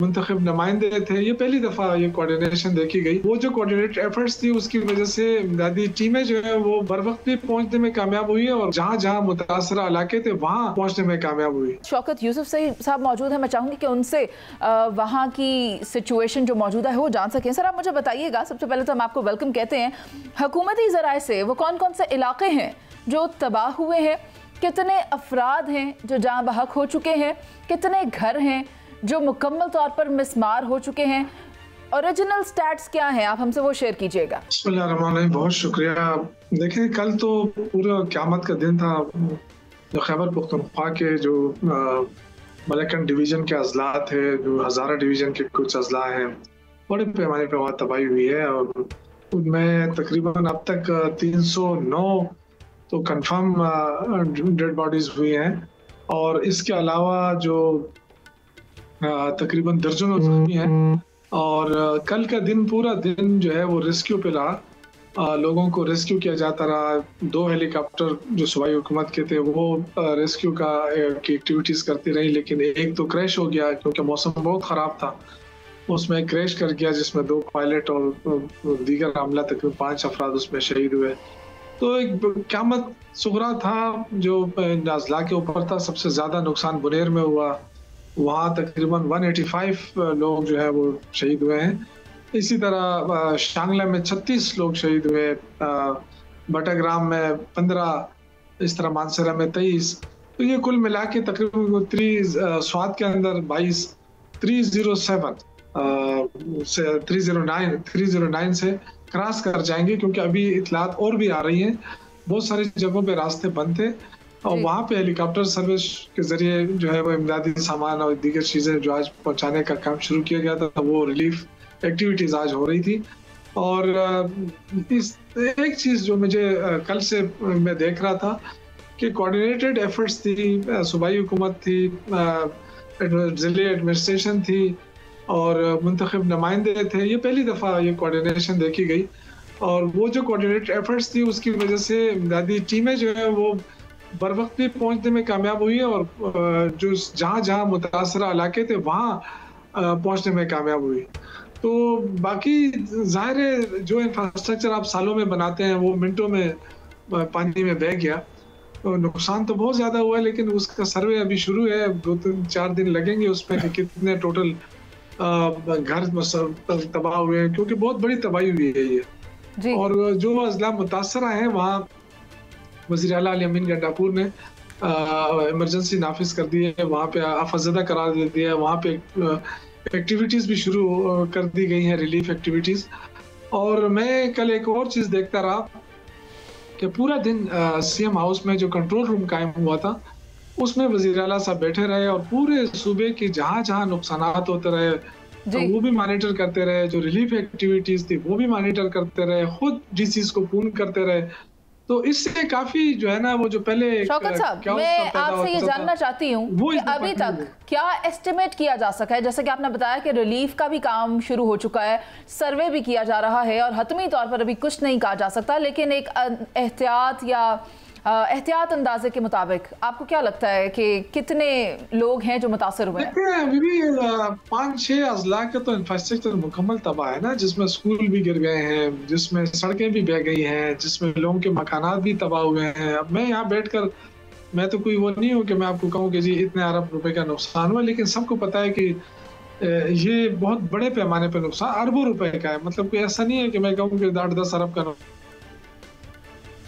मुंतखब नुमाइंदे थे, ये पहली दफ़ा ये कोऑर्डिनेशन देखी गई। वो जो कोऑर्डिनेट एफर्ट्स थी उसकी वजह से इमदादी टीमें जो है वो बर वक्त भी पहुंचने में कामयाब हुई है और जहाँ जहाँ मुतासरा इलाके थे वहाँ पहुंचने में कामयाब हुई। शौकत यूसुफ साहब मौजूद है, मैं चाहूँगी कि उनसे वहाँ की सिचुएशन जो मौजूदा है वो जान सकें। सर आप मुझे बताइएगा, सबसे पहले तो हम आपको वेलकम कहते हैं, हुकूमती ज़राए से वो कौन कौन से इलाके हैं जो तबाह हुए हैं, कितने अफराद हैं जो जाँ बहक हो चुके हैं, कितने घर हैं जो मुकम्मल तौर पर मिसमार हो चुके हैं, ओरिजिनल स्टैट्स क्या हैं, आप हमसे वो शेयर कीजिएगा। बिस्मिल्लाहिर्रहमानिर्रहीम, बहुत शुक्रिया। देखिए कल तो पूरा क़यामत का दिन था। खैबर पख्तूनख्वा के जो मलकन डिवीज़न के अजला थे, जो हज़ारा डिवीज़न के कुछ अजला हैं, बड़े पैमाने पर वहाँ तबाही हुई है और उनमें तकरीबन अब तक 309 तो कंफर्म डेड बॉडीज़ हुई हैं और इसके अलावा जो तकरीबन दर्जनों ज़ख्मी हैं। और कल का दिन पूरा दिन जो है वो रेस्क्यू पे रहा, लोगों को रेस्क्यू किया जाता रहा। 2 हेलीकॉप्टर जो सूबाई हुकूमत के थे वो रेस्क्यू की एक्टिविटीज़ करती रही, लेकिन एक तो क्रैश हो गया क्योंकि मौसम बहुत ख़राब था, उसमें क्रैश कर गया जिसमें 2 पायलट और दीगर अमला तकरीबन 5 अफराद उसमें शहीद हुए। तो एक क़यामत सुगरा था जो अजला के ऊपर था। सबसे ज़्यादा नुकसान बुनेर में हुआ, वहाँ तकरीबन 185 लोग जो है वो शहीद हुए हैं। इसी तरह शांगला में 36 लोग शहीद हुए, बटाग्राम में 15, इस तरह मानसरा में 23। तो ये कुल मिला के तकरीबन स्वात के अंदर 22, 309 से क्रॉस कर जाएंगे क्योंकि अभी इतलात और भी आ रही हैं। बहुत सारी जगहों पे रास्ते बंद थे और वहाँ पे हेलीकॉप्टर सर्विस के जरिए जो है वो इमदादी सामान और दीगर चीज़ें जो आज पहुँचाने का काम शुरू किया गया था, वो रिलीफ एक्टिविटीज़ आज हो रही थी। और इस एक चीज़ जो मुझे कल से मैं देख रहा था कि कोऑर्डिनेटेड एफर्ट्स थी, सूबाई हुकूमत थी, ज़िले एडमिनिस्ट्रेशन थी और मुंतखब नुमाइंदे थे। ये पहली दफ़ा ये कोऑर्डिनेशन देखी गई और वो जो कोऑर्डिनेटेड एफर्ट्स थी उसकी वजह से इमदादी टीमें जो है वो बर वक्त भी पहुंचने में कामयाब हुई है और जो जहाँ जहाँ मुतासरा इलाके थे वहाँ पहुंचने में कामयाब हुई। तो बाकी ज़ाहिर है जो इंफ्रास्ट्रक्चर आप सालों में बनाते हैं वो मिनटों में पानी में बह गया। तो नुकसान तो बहुत ज़्यादा हुआ है, लेकिन उसका सर्वे अभी शुरू है, 2-4 दिन लगेंगे उसमें कि कितने टोटल घर तबाह हुए हैं, क्योंकि बहुत बड़ी तबाही हुई है ये। और जो अजला मुतासरा है वहाँ वज़ीर आला अली अमीन गंडापुर ने इमरजेंसी नाफिज कर दी है, वहाँ पे आफतज़दा करार दे दिया है, वहाँ पे एक्टिविटीज़ भी शुरू कर दी गई हैं, रिलीफ एक्टिविटीज़। और मैं कल एक और चीज़ देखता रहा कि पूरा दिन सीएम हाउस में जो कंट्रोल रूम कायम हुआ था उसमें वज़ीर आला साहब बैठे रहे और पूरे सूबे की जहाँ जहाँ नुकसानात होते रहे तो वो भी मॉनिटर करते रहे, जो रिलीफ एक्टिविटीज़ थी वो भी मॉनिटर करते रहे, खुद डीसीज़ को फोन करते रहे। तो इससे काफी जो है ना वो जो पहले शौकत साहब मैं आपसे ये जानना चाहती हूँ कि अभी तक क्या एस्टिमेट किया जा सका है, जैसे कि आपने बताया कि रिलीफ का भी काम शुरू हो चुका है, सर्वे भी किया जा रहा है और हतमी तौर पर अभी कुछ नहीं कहा जा सकता, लेकिन एक एहतियात अंदाजे के मुताबिक आपको क्या लगता है कि कितने लोग हैं जो मुतासर हुए हैं? अभी भी 5-6 अजला का तो इंफ्रास्ट्रक्चर मुकम्मल तबाह है ना, जिसमें स्कूल भी गिर गए हैं, जिसमें सड़कें भी बह गई हैं, जिसमें लोगों के मकानात भी तबाह हुए हैं। अब मैं यहाँ बैठकर मैं तो कोई वो नहीं हूँ कि मैं आपको कहूँ कि जी इतने अरब रुपए का नुकसान हुआ, लेकिन सबको पता है कि ये बहुत बड़े पैमाने पर नुकसान अरबों रुपए का है। मतलब कोई ऐसा नहीं है कि मैं कहूँ कि 8-10 अरब का।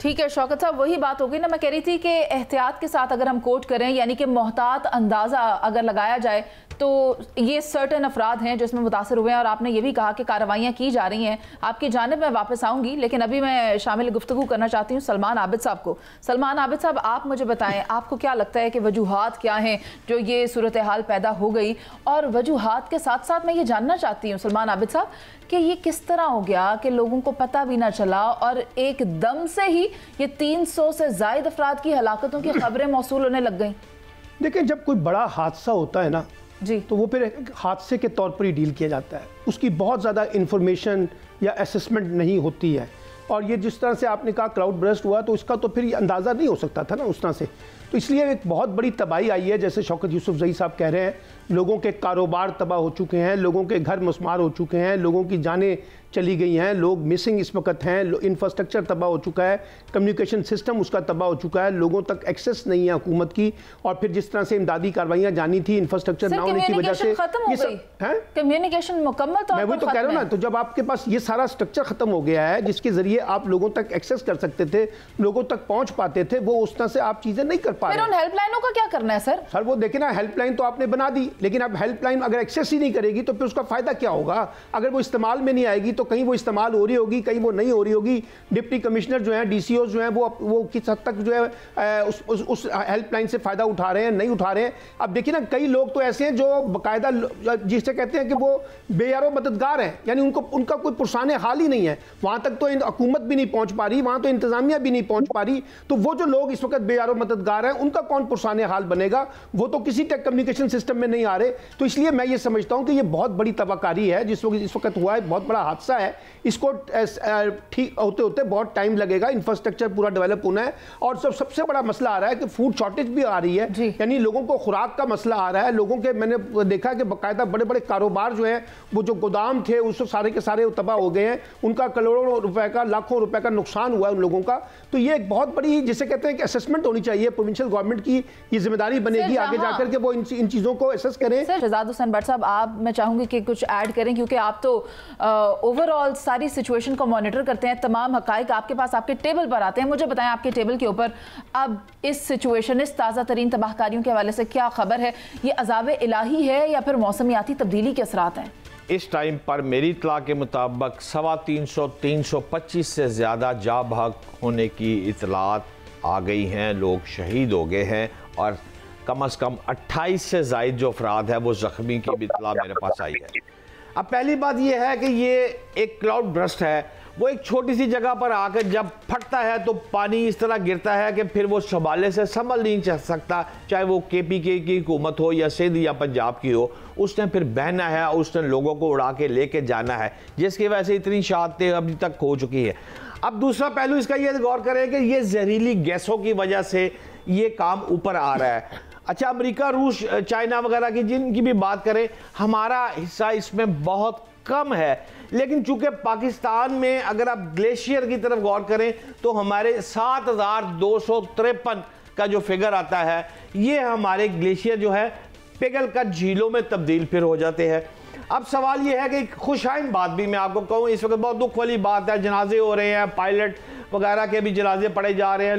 ठीक है शौकत साहब, वही बात हो गई ना, मैं कह रही थी कि एहतियात के साथ अगर हम कोट करें, यानी कि मोहतात अंदाज़ा अगर लगाया जाए तो ये सर्टेन अफराद हैं जो इसमें मुतासर हुए हैं और आपने ये भी कहा कि कार्रवाइयाँ की जा रही हैं। आपकी जानिब में वापस आऊँगी, लेकिन अभी मैं शामिल गुफ्तगू करना चाहती हूँ सलमान आबिद साहब को। सलमान आबिद साहब, आप मुझे बताएं आपको क्या लगता है कि वजूहात क्या हैं जो ये सूरत हाल पैदा हो गई, और वजूहात के साथ साथ मैं ये जानना चाहती हूँ सलमान आबिद साहब कि ये किस तरह हो गया कि लोगों को पता भी ना चला और एकदम से ही ये 300 से ज़ायद अफराद की हलाकतों की खबरें मौसूल होने लग गई? देखिए, जब कोई बड़ा हादसा होता है ना जी, तो वो फिर हादसे के तौर पर ही डील किया जाता है, उसकी बहुत ज़्यादा इंफॉर्मेशन या असेसमेंट नहीं होती है। और ये जिस तरह से आपने कहा क्लाउड बर्स्ट हुआ, तो इसका तो फिर ये अंदाज़ा नहीं हो सकता था ना उस तरह से। तो इसलिए एक बहुत बड़ी तबाही आई है, जैसे शौकत यूसुफ ज़ई साहब कह रहे हैं, लोगों के कारोबार तबाह हो चुके हैं, लोगों के घर मस्मार हो चुके हैं, लोगों की जानें चली गई हैं, लोग मिसिंग इस वक्त हैं, इंफ्रास्ट्रक्चर तबाह हो चुका है, कम्युनिकेशन सिस्टम उसका तबाह हो चुका है, लोगों तक एक्सेस नहीं है हुकूमत की, और फिर जिस तरह से इमदादी कार्रवाइयाँ जानी थी इंफ्रास्ट्रक्चर ना होने की वजह से ये सब है। कम्युनिकेशन मुकम्मल तौर पर, मैं वही तो कह रहा हूँ ना, तो जब आपके पास ये सारा स्ट्रक्चर खत्म हो गया है जिसके जरिए आप लोगों तक एक्सेस कर सकते थे, लोगों तक पहुंच पाते थे, वो उस तरह से आप चीजें नहीं कर पा रहे। फिर उन हेल्पलाइनों का क्या करना है सर? वो देखे ना, हेल्पलाइन तो आपने बना दी, लेकिन अब हेल्पलाइन अगर एक्सेस ही नहीं करेगी तो फिर उसका फायदा क्या होगा? अगर वो इस्तेमाल में नहीं आएगी तो कहीं वो इस्तेमाल हो रही होगी, कहीं वो नहीं हो रही होगी। डिप्टी कमिश्नर जो हैं, डीसीओ जो हैं, वो किस हद तक जो है उस हेल्पलाइन से फायदा उठा रहे हैं, नहीं उठा रहे हैं। अब देखिए ना, कई लोग तो ऐसे हैं जो बाकायदा जिसे कहते हैं कि वो बेयारो मददगार हैं, यानी उनका कोई पुरसाने हाल ही नहीं है, वहां तक तो हुकूमत भी नहीं पहुंच पा रही, वहां तो इंतजामिया भी नहीं पहुंच पा रही। तो वो जो लोग इस वक्त बेयारो मददगार हैं, उनका कौन पुरसाने हाल बनेगा? वो तो किसी टेक कम्युनिकेशन सिस्टम में नहीं आ रहे। तो इसलिए मैं ये समझता हूं कि ये बहुत बड़ी तबाहकारी है जिस वक्त इस वक्त हुआ है, बहुत बड़ा हादसा है। इसको ठीक होते होते बहुत टाइम लगेगा, इंफ्रास्ट्रक्चर पूरा डेवलप होना है। और सबसे बड़ा मसला आ रहा है कि फूड शॉर्टेज भी आ रही है, यानी लोगों को खुराक का मसला आ रहा है। लोगों के, मैंने देखा कि बाकायदा बड़े बड़े कारोबार जो है, वो जो गोदाम थे उस सारे के सारे तबाह हो गए हैं, उनका करोड़ों रुपए का, लाखों रुपए का नुकसान हुआ है उन लोगों का। तो ये एक बहुत बड़ी, जिसे कहते हैं कि असेसमेंट होनी चाहिए, प्रोविंशियल गवर्नमेंट की ये जिम्मेदारी बनेगी आगे जाकर के वो इन चीजों को असेस करें। सर शहजाद हुसैन भट्ट साहब, आप, मैं चाहूंगी कि कुछ ऐड करें, क्योंकि आप तो ओवरऑल सारी सिचुएशन को मॉनिटर करते हैं, तमाम हकाइक आपके पास आपके टेबल पर आते हैं। मुझे बताएं, आपके टेबल के ऊपर अब इस सिचुएशन, इस ताज़ा तरीन तबाहकारियों के हवाले से क्या खबर है? ये अज़ाब इलाही है या फिर मौसमियाती तब्दीली के असरात हैं? इस टाइम पर मेरी इत्तला के मुताबिक 325 से ज़्यादा जा भाग होने की इतलात आ गई हैं, लोग शहीद हो गए हैं, और कम से कम 28 से ज़ायद जो अफराद है वो ज़ख्मी की भी इत्तला मेरे पास आई है। अब पहली बात यह है कि ये एक क्लाउड ब्रस्ट है, वो एक छोटी सी जगह पर आकर जब फटता है तो पानी इस तरह गिरता है कि फिर वो संभाले से संभल नहीं चल सकता, चाहे वो KPK की हुकूमत हो या सिंध या पंजाब की हो। उसने फिर बहना है और उसने लोगों को उड़ा के लेके जाना है, जिसकी वजह से इतनी शहादतें अभी तक हो चुकी है। अब दूसरा पहलू इसका ये गौर करें कि ये जहरीली गैसों की वजह से ये काम ऊपर आ रहा है। अच्छा, अमेरिका, रूस, चाइना वगैरह की जिनकी भी बात करें, हमारा हिस्सा इसमें बहुत कम है, लेकिन चूंकि पाकिस्तान में अगर आप ग्लेशियर की तरफ गौर करें तो हमारे 7253 का जो फिगर आता है, ये हमारे ग्लेशियर जो है पिघल कर झीलों में तब्दील फिर हो जाते हैं। अब सवाल ये है कि खुशाइन बात भी मैं आपको कहूँ, इस वक्त बहुत दुख वाली बात है, जनाजे हो रहे हैं, पायलट वगैरह के भी जनाजे पड़े जा रहे हैं।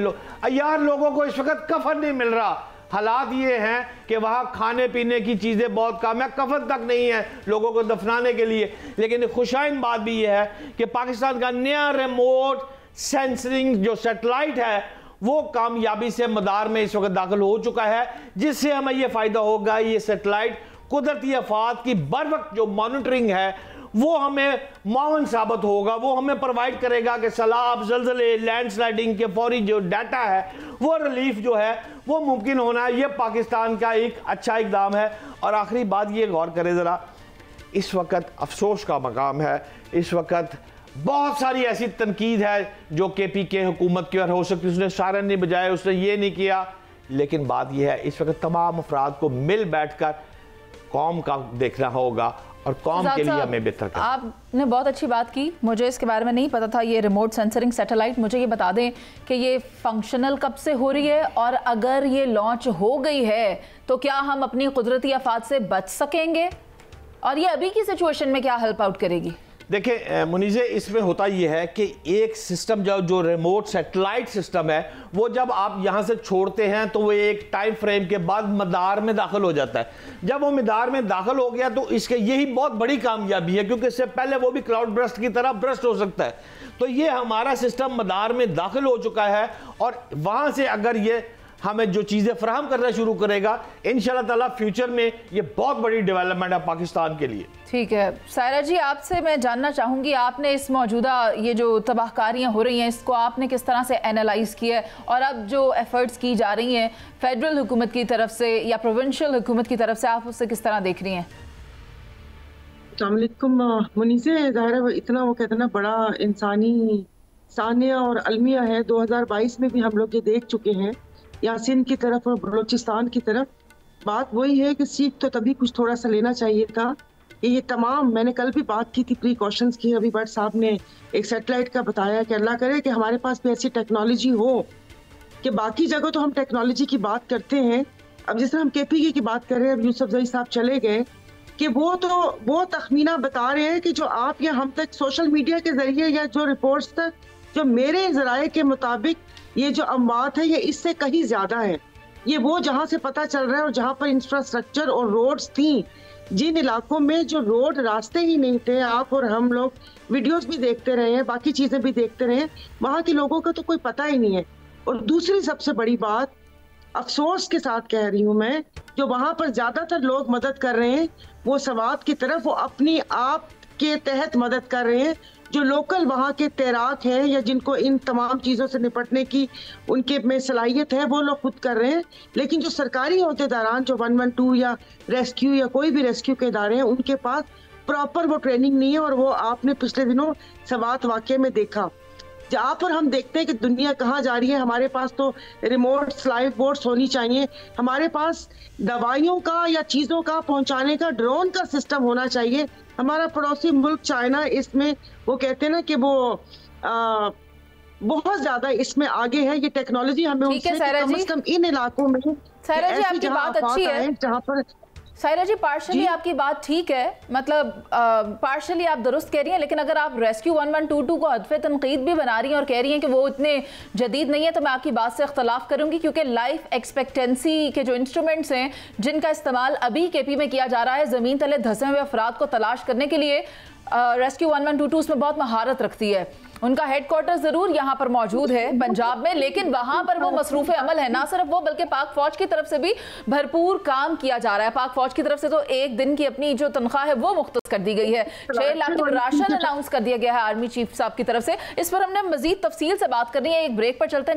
यार, लोगों को इस वक्त कफन नहीं मिल रहा। हालात ये हैं कि वहाँ खाने पीने की चीज़ें बहुत कम है, कफन तक नहीं है लोगों को दफनाने के लिए। लेकिन खुशाइन बात भी ये है कि पाकिस्तान का नया रिमोट सेंसरिंग जो सैटेलाइट है वो कामयाबी से मदार में इस वक्त दाखिल हो चुका है, जिससे हमें ये फ़ायदा होगा, ये सैटेलाइट कुदरती आफात की बर वक्त जो मॉनिटरिंग है वो हमें मावन साबित होगा। वो हमें प्रोवाइड करेगा कि सैलाब, ज़लज़ले, लैंडस्लाइडिंग के फौरी जो डाटा है, वो रिलीफ जो है वो मुमकिन होना है। ये पाकिस्तान का एक अच्छा इकदाम है। और आखिरी बात ये गौर करें ज़रा, इस वक्त अफसोस का मकाम है, इस वक्त बहुत सारी ऐसी तनकीद है जो KPK हुकूमत की ओर हो सकती है, उसने सारन नहीं बजाया, उसने ये नहीं किया। लेकिन बात यह है, इस वक्त तमाम अफराद को मिल बैठ कर कौम का देखना होगा और कौम के लिए हमें बेहतर करना। आपने बहुत अच्छी बात की, मुझे इसके बारे में नहीं पता था, ये रिमोट सेंसरिंग सैटेलाइट। मुझे ये बता दें कि ये फंक्शनल कब से हो रही है, और अगर ये लॉन्च हो गई है तो क्या हम अपनी कुदरती आफात से बच सकेंगे, और ये अभी की सिचुएशन में क्या हेल्प आउट करेगी? देखिए मुनीज़े, इसमें होता यह है कि एक सिस्टम जो रिमोट सैटेलाइट सिस्टम है, वो जब आप यहाँ से छोड़ते हैं तो वो एक टाइम फ्रेम के बाद मदार में दाखिल हो जाता है। जब वो मदार में दाखिल हो गया तो इसके यही बहुत बड़ी कामयाबी है, क्योंकि इससे पहले वो भी क्लाउड ब्रस्ट की तरह ब्रस्ट हो सकता है। तो ये हमारा सिस्टम मदार में दाखिल हो चुका है, और वहाँ से अगर ये हमें जो चीज़ें फराहम करना शुरू करेगा, इंशाल्लाह ताला फ्यूचर में ये बहुत बड़ी डेवलपमेंट है पाकिस्तान के लिए। ठीक है सायरा जी, आपसे मैं जानना चाहूँगी, आपने इस मौजूदा ये जो तबाहकारियाँ हो रही हैं, इसको आपने किस तरह से एनालाइज किया है, और अब जो एफर्ट्स की जा रही हैं फेडरल हुकूमत की तरफ से या प्रोविंशियल हुकूमत की तरफ से, आप उससे किस तरह देख रही हैं? अस्सलामुअलैकुम मुनीसे, ज़ाहिर है इतना वो कहते हैं ना बड़ा इंसानी सानिया और अलमिया है। 2022 में भी हम लोग ये देख चुके हैं, या सिंध की तरफ और बलूचिस्तान की तरफ बात वही है कि सीख तो तभी कुछ थोड़ा सा लेना चाहिए था कि ये तमाम, मैंने कल भी बात की थी प्रीकॉशंस की, अभी भट्ट साहब ने एक सैटेलाइट का बताया कि अल्लाह करे कि हमारे पास भी ऐसी टेक्नोलॉजी हो कि बाकी जगह तो हम टेक्नोलॉजी की बात करते हैं, अब जिस तरह हम KPK की बात कर रहे हैं, अब यूसुफ जई साहब चले गए, कि वो तखमीना बता रहे हैं कि जो आप या हम तक सोशल मीडिया के जरिए या जो रिपोर्ट्स तक, जो मेरे ज़राए के मुताबिक ये जो अमवात है ये इससे कहीं ज्यादा है। ये वो जहाँ से पता चल रहा है और जहाँ पर इंफ्रास्ट्रक्चर और रोड्स थी, जिन इलाकों में जो रोड रास्ते ही नहीं थे, आप और हम लोग वीडियोस भी देखते रहे हैं, बाकी चीजें भी देखते रहे हैं, वहाँ के लोगों का तो कोई पता ही नहीं है। और दूसरी सबसे बड़ी बात, अफसोस के साथ कह रही हूँ मैं, जो वहाँ पर ज्यादातर लोग मदद कर रहे हैं वो सवात की तरफ, वो अपनी आप के तहत मदद कर रहे हैं। जो लोकल वहाँ के तैराक हैं या जिनको इन तमाम चीज़ों से निपटने की उनके में सलाहियत है, वो लोग खुद कर रहे हैं। लेकिन जो सरकारी अहदेदारान, जो 112 या रेस्क्यू या कोई भी रेस्क्यू के इदारे हैं, उनके पास प्रॉपर वो ट्रेनिंग नहीं है। और वो आपने पिछले दिनों सवात वाक़े में देखा, जहाँ पर हम देखते हैं कि दुनिया कहाँ जा रही है। हमारे पास तो रिमोट लाइव बोट्स होनी चाहिए, हमारे पास दवाइयों का या चीज़ों का पहुँचाने का ड्रोन का सिस्टम होना चाहिए। हमारा पड़ोसी मुल्क चाइना, इसमें वो कहते हैं ना कि वो बहुत ज्यादा इसमें आगे है। ये टेक्नोलॉजी हमें उनसे कम से कम इन इलाकों में, सायरा जी आपकी बात अच्छी है, जहाँ पर सायरा जी पार्शली आपकी बात ठीक है, मतलब पार्शली आप दुरुस्त कह रही हैं, लेकिन अगर आप रेस्क्यू 1122 को हदफ तनकीद भी बना रही हैं और कह रही हैं कि वो इतने जदीद नहीं है, तो मैं आपकी बात से इख्तलाफ करूंगी, क्योंकि लाइफ एक्सपेक्टेंसी के जो इंस्ट्रूमेंट्स हैं जिनका इस्तेमाल अभी KP में किया जा रहा है ज़मीन तले धंसे हुए अफराद को तलाश करने के लिए, रेस्क्यू 1122 उसमें बहुत महारत रखती है। उनका हेडक्वार्टर जरूर यहाँ पर मौजूद है पंजाब में, लेकिन वहाँ पर वो मसरूफ़ अमल है। ना सिर्फ वो, बल्कि पाक फौज की तरफ से भी भरपूर काम किया जा रहा है। पाक फौज की तरफ से तो एक दिन की अपनी जो तनख्वाह है वो मुख्तस कर दी गई है, 6 लाख की राशन अनाउंस कर दिया गया है आर्मी चीफ साहब की तरफ से। इस पर हमने मजीद तफसील से बात करनी है, एक ब्रेक पर चलते हैं।